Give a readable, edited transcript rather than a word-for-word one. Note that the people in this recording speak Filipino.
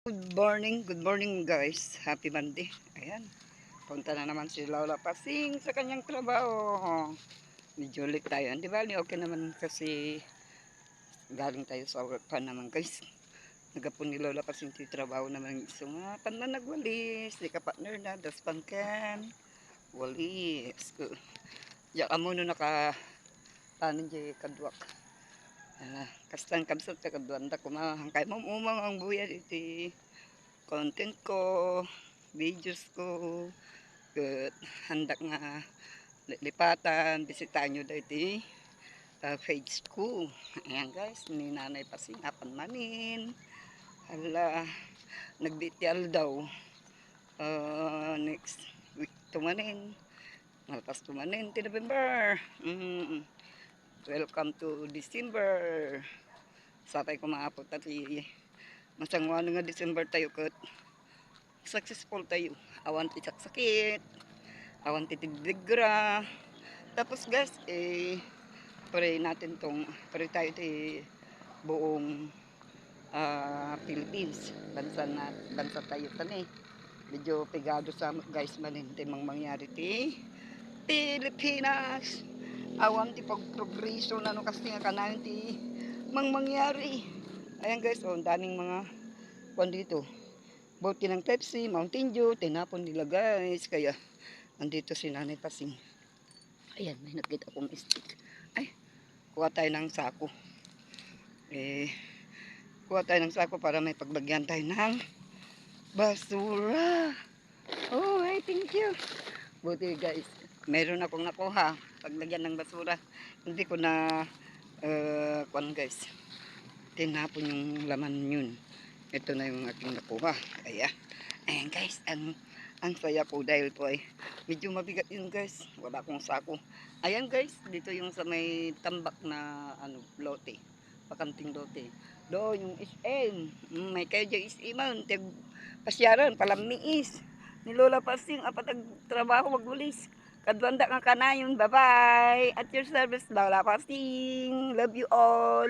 Good morning guys. Happy Monday. Ayan, punta na naman si Lola Pasing sa kanyang trabaho. Medyo late tayo. Di ba, okay naman kasi galing tayo sa work pa naman guys. Nagapon ni Lola Pasing ti trabaho naman. So nga, pan na nagwalis. Di ka partner na, das pangkan. Walis. Diya ka muna naka, paano di kadwak. Kastang kabsat ka kadwanda kumahangkay mo umang ang buya iti content ko, videos ko, ket handak nga lipatan, bisitahan nyo dahil page ko. Ayan guys, ni Nanay Pasing, apan manin. Hala, nagbityal daw. Next week tumanin. Malpas tumanin, ti November. Welcome to December. Sapay ko maapot at masangwa nga December tayo ket successful tayo. Awan ti sakit, awan ti tigdigra. Tapos guys, pray natin pray tayo ti buong Philippines. Bansa tayo tani. Medyo pegado sa guys manin ti mangyari ti Pilipinas. Awan ti pagprogreso na no kasi nga kanayon ti mangyari. Ayan guys, daming mga kwan dito. Buti ng Pepsi, Mountain Dew, tinapon nila guys. Kaya, andito si Nanay Pasing. Ayan, may nakita akong stick. Ay, kuha tayo ng sako. Kuha tayo ng sako para may paglagyan tayo ng basura. Oh, ay, thank you. Buti guys, meron akong nakuha. Paglagyan ng basura. Hindi ko na, kwan guys. Tinapon yung laman yun. Ito na yung aking nakuha. Ayan guys, ang saya ko dahil po ay medyo mabigat yun guys. Wala akong sako. Ayan guys, dito yung sa may tambak na lote. Pakanting lote. Doon yung SM. May kayo dyan SM. Pasyaran, palamiis. Ni Lola Pasing, apatag trabaho magbulis. Kadwanda nga kanayon. Bye-bye. At your service, Lola Pasing. Love you all.